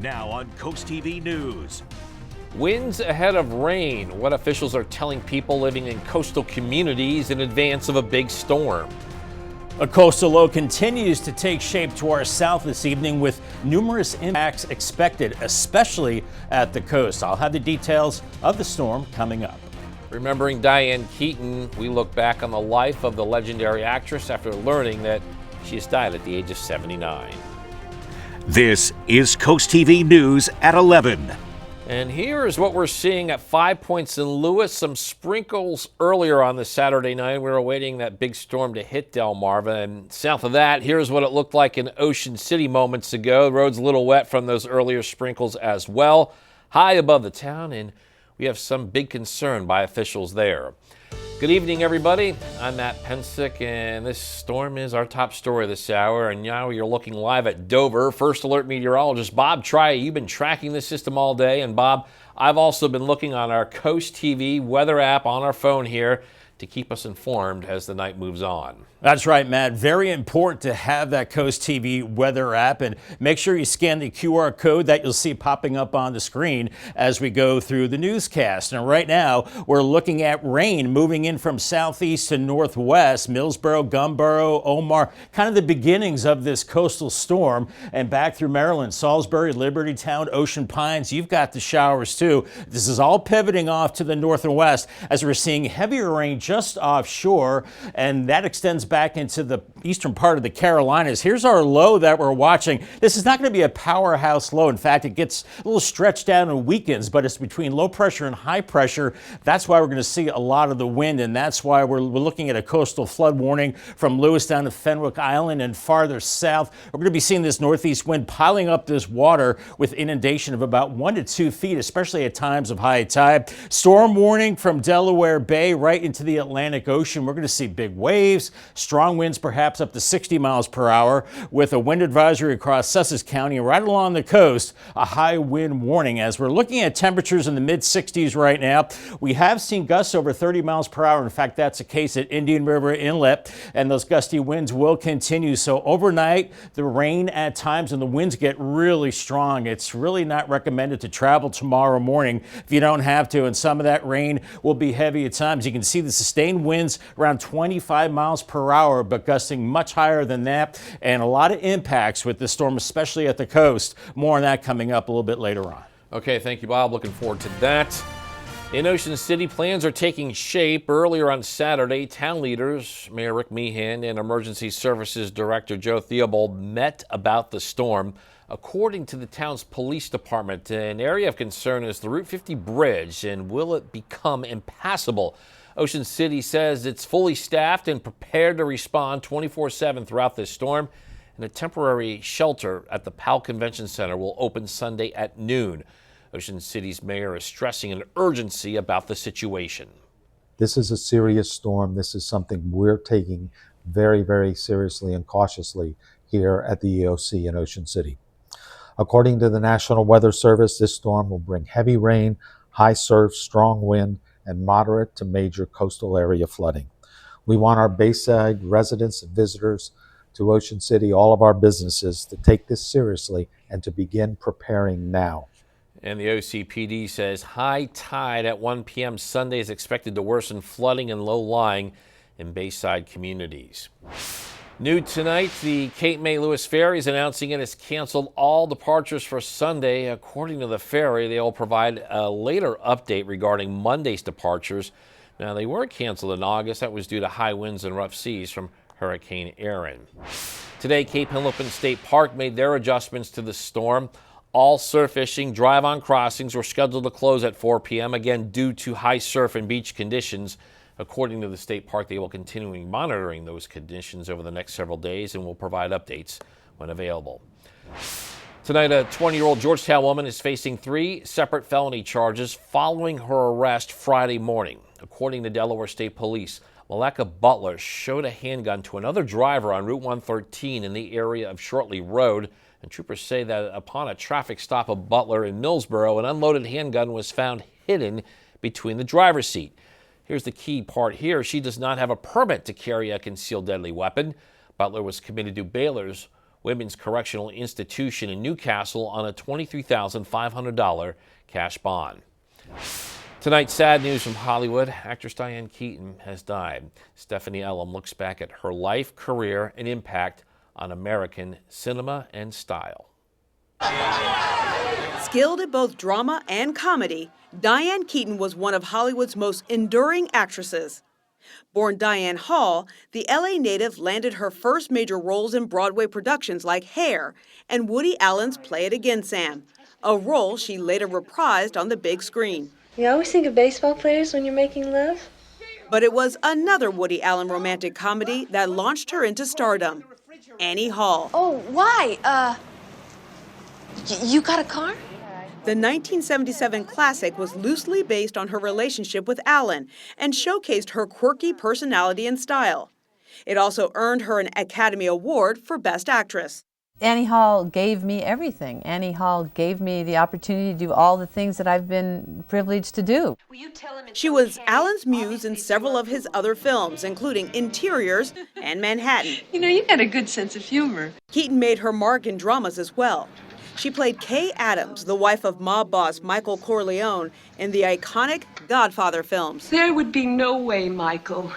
Now on CoastTV News. Winds ahead of rain. What officials are telling people living in coastal communities in advance of a big storm. A coastal low continues to take shape to our south this evening with numerous impacts expected, especially at the coast. I'll have the details of the storm coming up. Remembering Diane Keaton, we look back on the life of the legendary actress after learning that she has died at the age of 79. This is CoastTV News at 11. And here is what we're seeing at 5 Points in Lewes. Some sprinkles earlier on this Saturday night. We were awaiting that big storm to hit Delmarva. And south of that, here's what it looked like in Ocean City moments ago. The road's a little wet from those earlier sprinkles as well. High above the town, and we have some big concern by officials there. Good evening, everybody. I'm Matt Pensick, and this storm is our top story this hour. And now you're looking live at Dover. First Alert meteorologist Bob Try. You've been tracking this system all day. And Bob, I've also been looking on our CoastTV weather app on our phone here to keep us informed as the night moves on. That's right, Matt. Very important to have that CoastTV weather app, and make sure you scan the QR code that you'll see popping up on the screen as we go through the newscast. And right now, we're looking at rain moving in from southeast to northwest, Millsboro, Gumboro, Omar, kind of the beginnings of this coastal storm, and back through Maryland, Salisbury, Libertytown, Ocean Pines. You've got the showers too. This is all pivoting off to the north and west as we're seeing heavier rain just offshore, and that extends back into the eastern part of the Carolinas. Here's our low that we're watching. This is not going to be a powerhouse low. In fact, it gets a little stretched out and weakens, but it's between low pressure and high pressure. That's why we're going to see a lot of the wind, and that's why we're looking at a coastal flood warning from Lewis down to Fenwick Island and farther south. We're going to be seeing this northeast wind piling up this water with inundation of about 1 to 2 feet, especially at times of high tide. Storm warning from Delaware Bay right into the Atlantic Ocean. We're going to see big waves, strong winds perhaps up to 60 miles per hour with a wind advisory across Sussex County and right along the coast, a high wind warning. As we're looking at temperatures in the mid 60s right now, we have seen gusts over 30 miles per hour. In fact, that's the case at Indian River Inlet, and those gusty winds will continue. So overnight, the rain at times and the winds get really strong. It's really not recommended to travel tomorrow morning if you don't have to, and some of that rain will be heavy at times. You can see the sustained winds around 25 miles per hour, but gusting much higher than that, and a lot of impacts with the storm, especially at the coast. More on that coming up a little bit later on. Okay, thank you, Bob. Looking forward to that. In Ocean City, plans are taking shape. Earlier on Saturday, town leaders, Mayor Rick Meehan and Emergency Services Director Joe Theobald met about the storm. According to the town's police department, an area of concern is the Route 50 bridge, and will it become impassable? Ocean City says it's fully staffed and prepared to respond 24/7 throughout this storm, and a temporary shelter at the Powell Convention Center will open Sunday at noon. Ocean City's mayor is stressing an urgency about the situation. This is a serious storm. This is something we're taking very, very seriously and cautiously here at the EOC in Ocean City. According to the National Weather Service, this storm will bring heavy rain, high surf, strong wind, and moderate to major coastal area flooding. We want our Bayside residents and visitors to Ocean City, all of our businesses, to take this seriously and to begin preparing now. And the OCPD says high tide at 1 p.m. Sunday is expected to worsen flooding and low-lying in Bayside communities. New tonight, the Cape May-Lewes Ferry is announcing it has canceled all departures for Sunday. According to the ferry, they will provide a later update regarding Monday's departures. Now, they were canceled in August. That was due to high winds and rough seas from Hurricane Erin. Today, Cape Henlopen State Park made their adjustments to the storm. All surf fishing, drive-on crossings were scheduled to close at 4 p.m., again due to high surf and beach conditions. According to the state park, they will continue monitoring those conditions over the next several days and will provide updates when available. Tonight, a 20-year-old Georgetown woman is facing 3 separate felony charges following her arrest Friday morning. According to Delaware State Police, Maleka Butler showed a handgun to another driver on Route 113 in the area of Shortley Road, and troopers say that upon a traffic stop of Butler in Millsboro, an unloaded handgun was found hidden between the driver's seat. Here's the key part here. She does not have a permit to carry a concealed deadly weapon. Butler was committed to Baylor's Women's Correctional Institution in Newcastle on a $23,500 cash bond. Tonight, sad news from Hollywood. Actress Diane Keaton has died. Stephanie Elam looks back at her life, career, and impact on American cinema and style. Skilled at both drama and comedy, Diane Keaton was one of Hollywood's most enduring actresses. Born Diane Hall, the LA native landed her first major roles in Broadway productions like Hair and Woody Allen's Play It Again, Sam, a role she later reprised on the big screen. You always think of baseball players when you're making love? But it was another Woody Allen romantic comedy that launched her into stardom, Annie Hall. Oh, why? You got a car? The 1977 classic was loosely based on her relationship with Allen and showcased her quirky personality and style. It also earned her an Academy Award for Best Actress. Annie Hall gave me everything. Annie Hall gave me the opportunity to do all the things that I've been privileged to do. She was Allen's muse in several of his other films, including Interiors and Manhattan. You know, you got a good sense of humor. Keaton made her mark in dramas as well. She played Kay Adams, the wife of mob boss Michael Corleone, in the iconic Godfather films. There would be no way, Michael.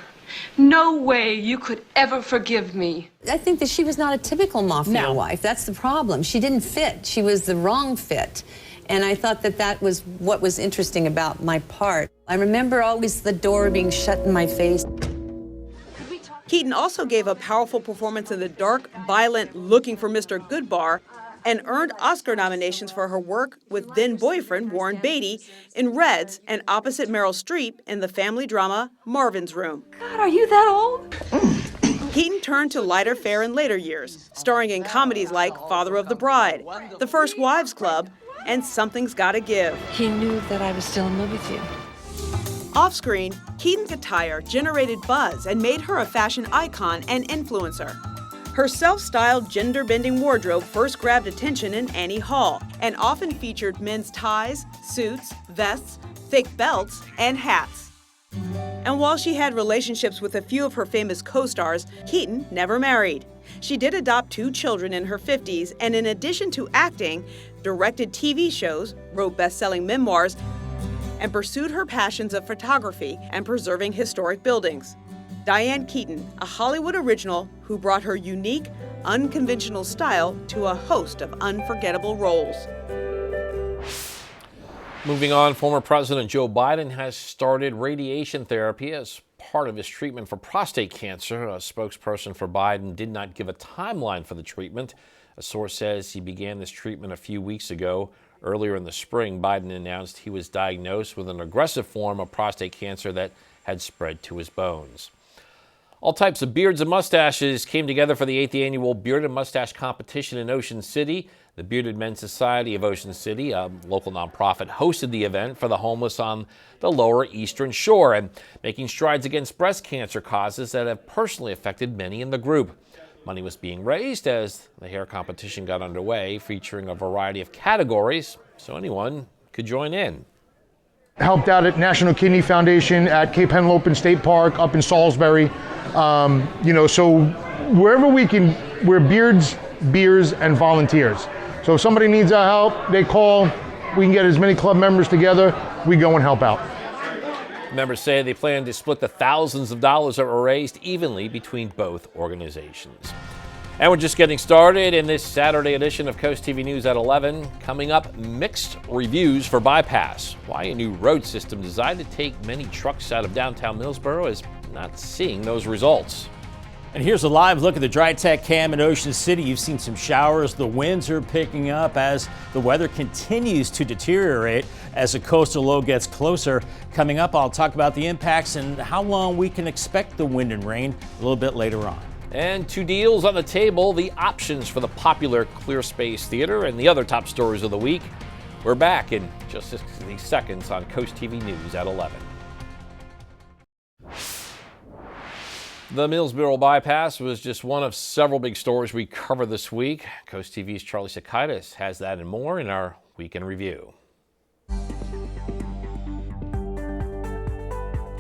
No way you could ever forgive me. I think that she was not a typical mafia wife. That's the problem. She didn't fit. She was the wrong fit. And I thought that that was what was interesting about my part. I remember always the door being shut in my face. Keaton also gave a powerful performance in the dark, violent Looking for Mr. Goodbar and earned Oscar nominations for her work with then-boyfriend Warren Beatty in Reds and opposite Meryl Streep in the family drama Marvin's Room. God, are you that old? Keaton turned to lighter fare in later years, starring in comedies like Father of the Bride, The First Wives Club, and Something's Gotta Give. He knew that I was still in love with you. Off-screen, Keaton's attire generated buzz and made her a fashion icon and influencer. Her self-styled, gender-bending wardrobe first grabbed attention in Annie Hall and often featured men's ties, suits, vests, thick belts, and hats. And while she had relationships with a few of her famous co-stars, Keaton never married. She did adopt 2 children in her 50s and, in addition to acting, directed TV shows, wrote best-selling memoirs, and pursued her passions of photography and preserving historic buildings. Diane Keaton, a Hollywood original who brought her unique, unconventional style to a host of unforgettable roles. Moving on, former President Joe Biden has started radiation therapy as part of his treatment for prostate cancer. A spokesperson for Biden did not give a timeline for the treatment. A source says he began this treatment a few weeks ago. Earlier in the spring, Biden announced he was diagnosed with an aggressive form of prostate cancer that had spread to his bones. All types of beards and mustaches came together for the 8th annual Beard and Mustache Competition in Ocean City. The Bearded Men's Society of Ocean City, a local nonprofit, hosted the event for the homeless on the lower eastern shore and making strides against breast cancer causes that have personally affected many in the group. Money was being raised as the hair competition got underway, featuring a variety of categories, so anyone could join in. Helped out at National Kidney Foundation at Cape May-Lewes State Park up in Salisbury. So wherever we can, we're beards, beers, and volunteers. So if somebody needs our help, they call. We can get as many club members together. We go and help out. Members say they plan to split the thousands of dollars that were raised evenly between both organizations. And we're just getting started in this Saturday edition of Coast TV News at 11. Coming up, mixed reviews for Bypass. Why a new road system designed to take many trucks out of downtown Millsboro is not seeing those results. And here's a live look at the Dry Tech Cam in Ocean City. You've seen some showers. The winds are picking up as the weather continues to deteriorate as the coastal low gets closer. Coming up, I'll talk about the impacts and how long we can expect the wind and rain a little bit later on. And 2 deals on the table, the options for the popular Clear Space Theater and the other top stories of the week. We're back in just 60 seconds on Coast TV News at 11. The Millsboro bypass was just one of several big stories we cover this week. Coast TV's Charlie Sakaitis has that and more in our Week in Review.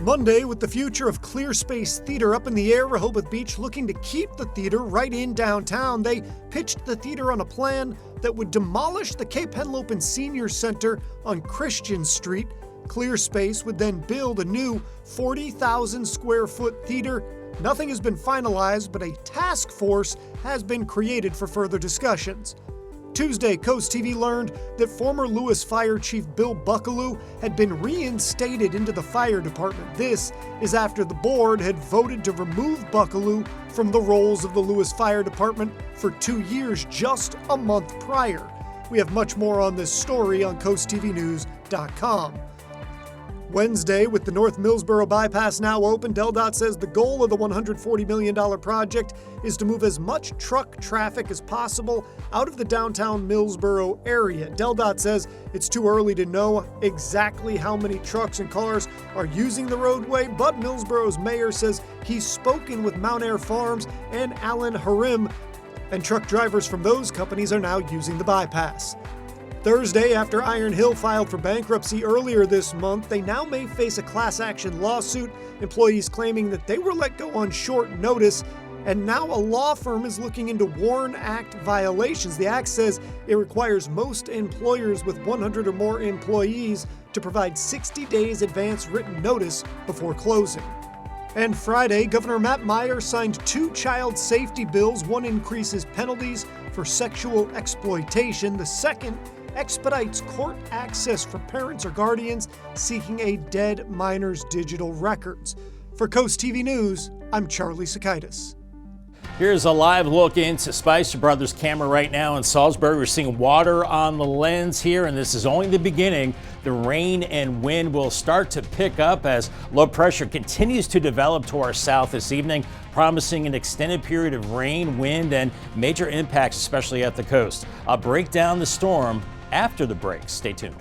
Monday, with the future of Clear Space Theater up in the air, Rehoboth Beach looking to keep the theater right in downtown. They pitched the theater on a plan that would demolish the Cape May-Lewes Senior Center on Christian Street. Clear Space would then build a new 40,000 square foot theater. Nothing has been finalized, but a task force has been created for further discussions. Tuesday, CoastTV learned that former Lewes Fire Chief Bill Buckaloo had been reinstated into the fire department. This is after the board had voted to remove Buckaloo from the roles of the Lewes Fire Department for 2 years just a month prior. We have much more on this story on CoastTVnews.com. Wednesday, with the North Millsboro bypass now open, DelDOT says the goal of the $140 million project is to move as much truck traffic as possible out of the downtown Millsboro area. DelDOT says it's too early to know exactly how many trucks and cars are using the roadway, but Millsboro's mayor says he's spoken with Mount Air Farms and Alan Harim, and truck drivers from those companies are now using the bypass. Thursday, after Iron Hill filed for bankruptcy earlier this month, they now may face a class action lawsuit, employees claiming that they were let go on short notice, and now a law firm is looking into WARN Act violations. The act says it requires most employers with 100 or more employees to provide 60 days advance written notice before closing. And Friday, Governor Matt Meyer signed 2 child safety bills. One increases penalties for sexual exploitation. The second expedites court access for parents or guardians seeking a dead minor's digital records. For Coast TV News, I'm Charlie Sakaitis. Here's a live look into Spicer Brothers camera right now in Salisbury. We're seeing water on the lens here, and this is only the beginning. The rain and wind will start to pick up as low pressure continues to develop to our south this evening, promising an extended period of rain, wind, and major impacts, especially at the coast. I'll break down the storm after the break. Stay tuned.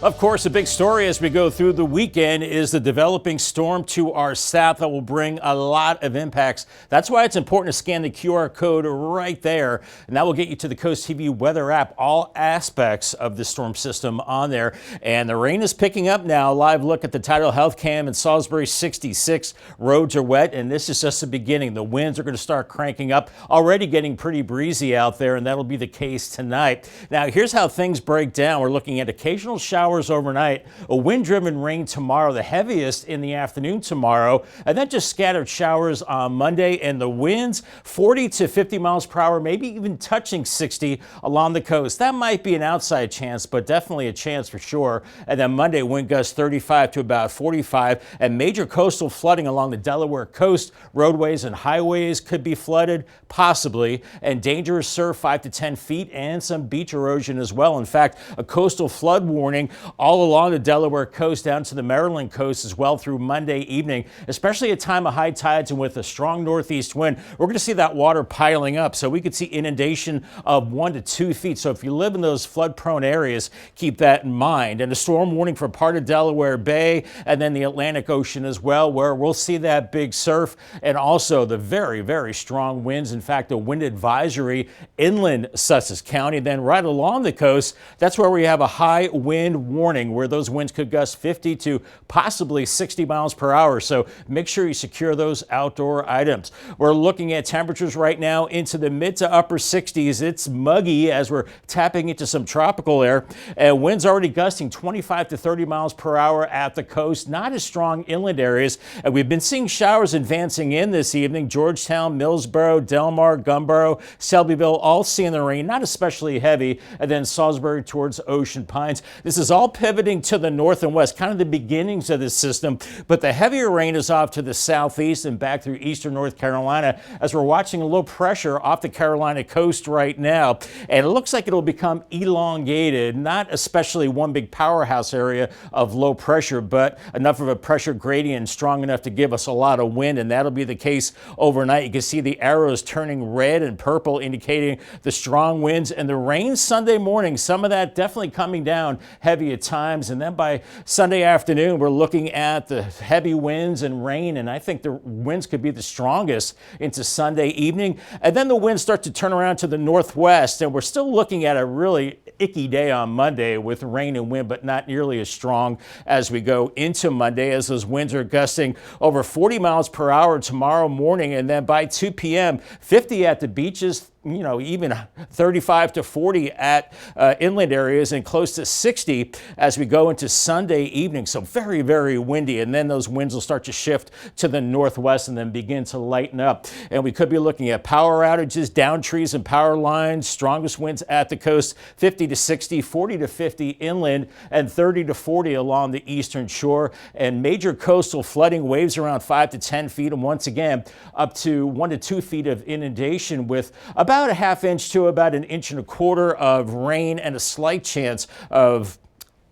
Of course, a big story as we go through the weekend is the developing storm to our south that will bring a lot of impacts. That's why it's important to scan the QR code right there, and that will get you to the Coast TV weather app, all aspects of the storm system on there. And the rain is picking up now. Live look at the Tidal Health Cam in Salisbury, 66. Roads are wet, and this is just the beginning. The winds are going to start cranking up, already getting pretty breezy out there, and that'll be the case tonight. Now, here's how things break down. We're looking at occasional showers overnight, a wind-driven rain tomorrow, the heaviest in the afternoon tomorrow, and then just scattered showers on Monday, and the winds 40 to 50 miles per hour, maybe even touching 60 along the coast. That might be an outside chance, but definitely a chance for sure. And then Monday, wind gusts 35 to about 45, and major coastal flooding along the Delaware coast. Roadways and highways could be flooded, possibly, and dangerous surf 5 to 10 feet, and some beach erosion as well. In fact, a coastal flood warning all along the Delaware coast down to the Maryland coast as well through Monday evening, especially at time of high tides and with a strong northeast wind. We're going to see that water piling up, so we could see inundation of 1 to 2 feet. So if you live in those flood-prone areas, keep that in mind. And a storm warning for part of Delaware Bay and then the Atlantic Ocean as well, where we'll see that big surf and also the very, very strong winds. In fact, a wind advisory inland Sussex County. Then right along the coast, that's where we have a high wind warning where those winds could gust 50 to possibly 60 miles per hour. So make sure you secure those outdoor items. We're looking at temperatures right now into the mid to upper 60s. It's muggy as we're tapping into some tropical air, and winds already gusting 25 to 30 miles per hour at the coast. Not as strong inland areas, and we've been seeing showers advancing in this evening. Georgetown, Millsboro, Delmar, Gumboro, Selbyville, all seeing the rain, not especially heavy, and then Salisbury towards Ocean Pines. This is all pivoting to the north and west, kind of the beginnings of this system, but the heavier rain is off to the southeast and back through eastern North Carolina as we're watching a low pressure off the Carolina coast right now, and it looks like it'll become elongated, not especially one big powerhouse area of low pressure, but enough of a pressure gradient strong enough to give us a lot of wind, and that'll be the case overnight. You can see the arrows turning red and purple, indicating the strong winds and the rain Sunday morning. Some of that definitely coming down heavy at times, and then by Sunday afternoon we're looking at the heavy winds and rain, and I think the winds could be the strongest into Sunday evening, and then the winds start to turn around to the northwest, and we're still looking at a really icky day on Monday with rain and wind, but not nearly as strong as we go into Monday, as those winds are gusting over 40 miles per hour tomorrow morning. And then by 2 p.m., 50 at the beaches, even 35 to 40 at inland areas, and close to 60 as we go into Sunday evening. So very, very windy. And then those winds will start to shift to the northwest and then begin to lighten up. And we could be looking at power outages, down trees and power lines, strongest winds at the coast, 50 to 60, 40 to 50 inland, and 30 to 40 along the eastern shore. And major coastal flooding, waves around 5 to 10 feet, and once again, up to 1 to 2 feet of inundation, with about a half inch to about an inch and a quarter of rain and a slight chance of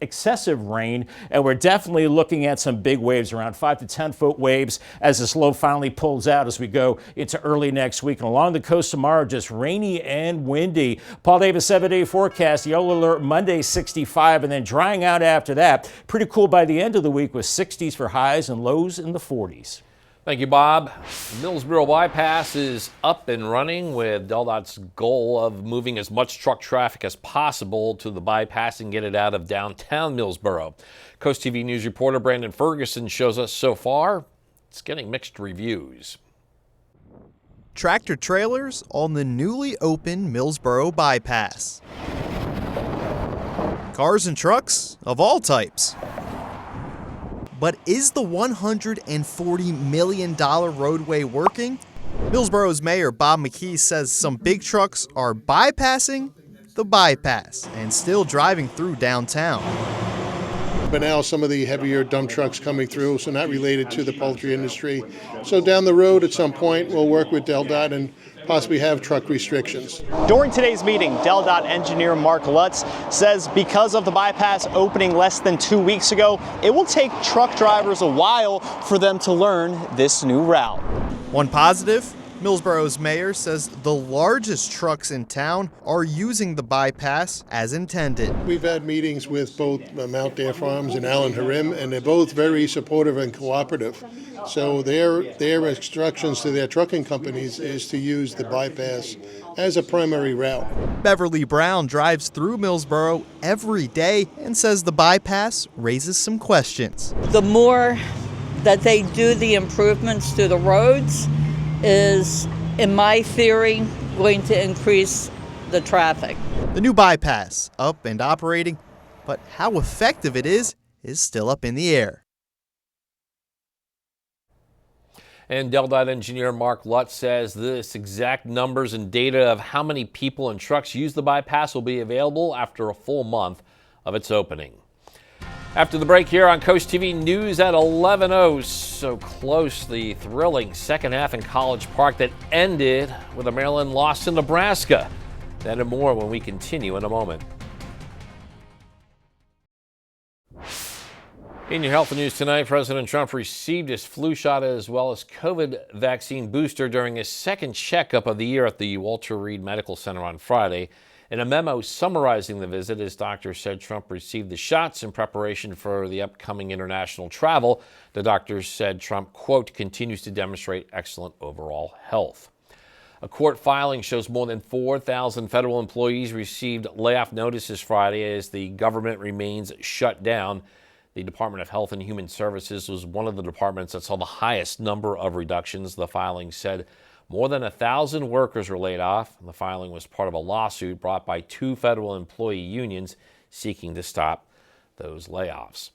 excessive rain. And we're definitely looking at some big waves, around 5 to 10 foot waves, as this low finally pulls out as we go into early next week. And along the coast tomorrow, just rainy and windy. Paul Davis 7-day forecast, yellow alert Monday 65, and then drying out after that. Pretty cool by the end of the week with 60s for highs and lows in the 40s. Thank you, Bob. Millsboro Bypass is up and running, with DelDOT's goal of moving as much truck traffic as possible to the bypass and get it out of downtown Millsboro. Coast TV News reporter Brandon Ferguson shows us so far it's getting mixed reviews. Tractor trailers on the newly opened Millsboro Bypass. Cars and trucks of all types. But is the $140 million roadway working? Millsboro's Mayor Bob McKee says some big trucks are bypassing the bypass and still driving through downtown. But now some of the heavier dump trucks coming through, so not related to the poultry industry. So down the road at some point, we'll work with DelDOT and possibly have truck restrictions. During today's meeting, DelDOT engineer Mark Lutz says because of the bypass opening less than 2 weeks ago, it will take truck drivers a while for them to learn this new route. One positive, Millsboro's mayor says the largest trucks in town are using the bypass as intended. We've had meetings with both Mount Dare Farms and Allen Harim, and they're both very supportive and cooperative. So their instructions to their trucking companies is to use the bypass as a primary route. Beverly Brown drives through Millsboro every day and says the bypass raises some questions. The more that they do the improvements to the roads is, in my theory, going to increase the traffic. The new bypass up and operating, but how effective it is still up in the air. And DelDOT engineer Mark Lutz says this exact numbers and data of how many people and trucks use the bypass will be available after a full month of its opening. After the break here on Coast TV News at 11:00, so close, the thrilling second half in College Park that ended with a Maryland loss to Nebraska. That and more when we continue in a moment. In your health news tonight, President Trump received his flu shot as well as COVID vaccine booster during his second checkup of the year at the Walter Reed Medical Center on Friday. In a memo summarizing the visit, his doctor said Trump received the shots in preparation for the upcoming international travel. The doctor said Trump, quote, continues to demonstrate excellent overall health. A court filing shows more than 4,000 federal employees received layoff notices Friday as the government remains shut down. The Department of Health and Human Services was one of the departments that saw the highest number of reductions. The filing said more than 1,000 workers were laid off. The filing was part of a lawsuit brought by 2 federal employee unions seeking to stop those layoffs.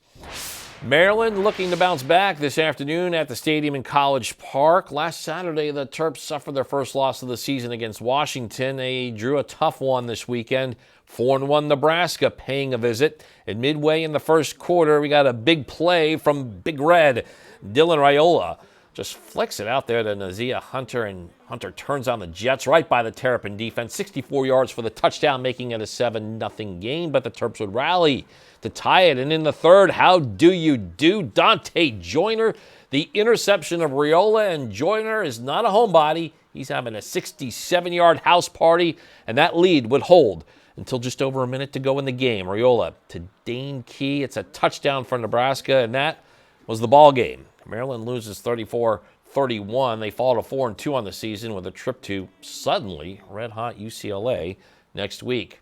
Maryland looking to bounce back this afternoon at the stadium in College Park. Last Saturday, the Terps suffered their first loss of the season against Washington. They drew a tough one this weekend. 4-1 Nebraska paying a visit. And midway in the first quarter, we got a big play from Big Red. Dylan Raiola just flicks it out there to Nazia Hunter, and Hunter turns on the Jets right by the Terrapin defense. 64 yards for the touchdown, making it a 7-0 game, but the Terps would rally to tie it. And in the third, how do you do? Dante Joyner, the interception of Raiola, and Joyner is not a homebody. He's having a 67-yard house party, and that lead would hold until just over a minute to go in the game. Raiola to Dane Key. It's a touchdown for Nebraska, and that was the ball game. Maryland loses 34-31. They fall to 4-2 on the season with a trip to suddenly red-hot UCLA next week.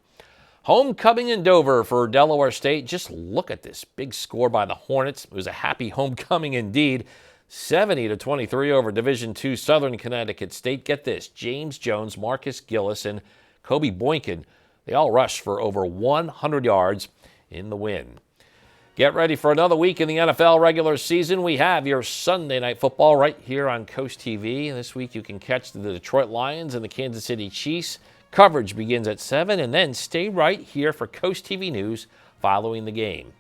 Homecoming in Dover for Delaware State. Just look at this big score by the Hornets. It was a happy homecoming indeed. 70-23 over Division II Southern Connecticut State. Get this, James Jones, Marcus Gillis, and Kobe Boynton, they all rushed for over 100 yards in the win. Get ready for another week in the NFL regular season. We have your Sunday Night Football right here on Coast TV. This week you can catch the Detroit Lions and the Kansas City Chiefs. Coverage begins at 7, and then stay right here for Coast TV News following the game.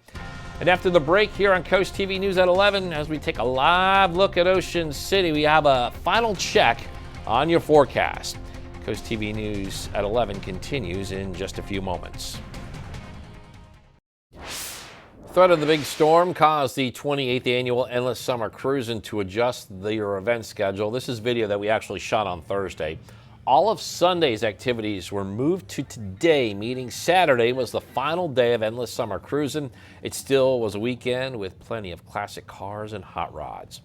And after the break here on Coast TV News at 11, as we take a live look at Ocean City, we have a final check on your forecast. Coast TV News at 11 continues in just a few moments. Threat of the big storm caused the 28th annual Endless Summer Cruising to adjust their event schedule. This is video that we actually shot on Thursday. All of Sunday's activities were moved to today, meaning Saturday was the final day of Endless Summer Cruising. It still was a weekend with plenty of classic cars and hot rods.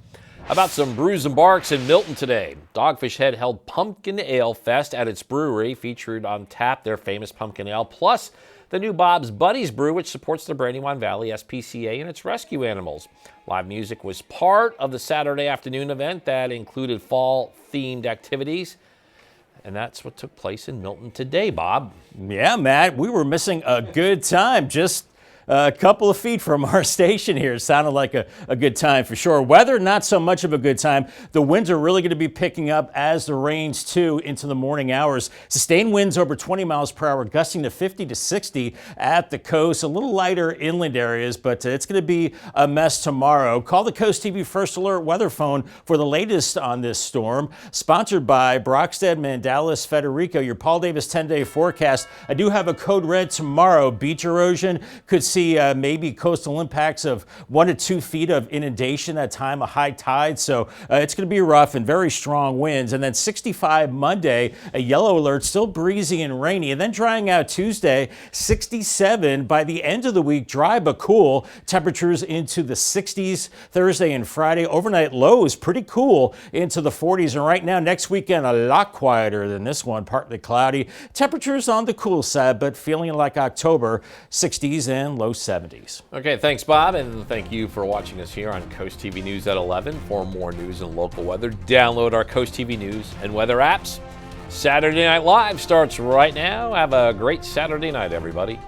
About some brews and barks in Milton today. Dogfish Head held Pumpkin Ale Fest at its brewery, featured on tap their famous pumpkin ale, plus the new Bob's Buddies brew, which supports the Brandywine Valley SPCA and its rescue animals. Live music was part of the Saturday afternoon event that included fall-themed activities. And that's what took place in Milton today, Bob. Yeah, Matt, we were missing a good time just a couple of feet from our station here. It sounded like a good time for sure. Weather, not so much of a good time. The winds are really going to be picking up as the rains too into the morning hours. Sustained winds over 20 miles per hour, gusting to 50 to 60 at the coast. A little lighter inland areas, but it's going to be a mess tomorrow. Call the Coast TV First Alert weather phone for the latest on this storm. Sponsored by Brockstead, Mandalis, Federico. Your Paul Davis 10-day forecast. I do have a code red tomorrow. Beach erosion could see maybe coastal impacts of 1 to 2 feet of inundation at time of high tide. So it's going to be rough and very strong winds. And then 65 Monday, a yellow alert, still breezy and rainy. And then drying out Tuesday, 67 by the end of the week, dry but cool. Temperatures into the 60s Thursday and Friday. Overnight lows pretty cool into the 40s. And right now, next weekend, a lot quieter than this one, partly cloudy. Temperatures on the cool side, but feeling like October, 60s and low 70s. Okay, thanks, Bob, and thank you for watching us here on Coast TV News at 11. For more news and local weather, download our Coast TV News and weather apps. Saturday Night Live starts right now. Have a great Saturday night, everybody.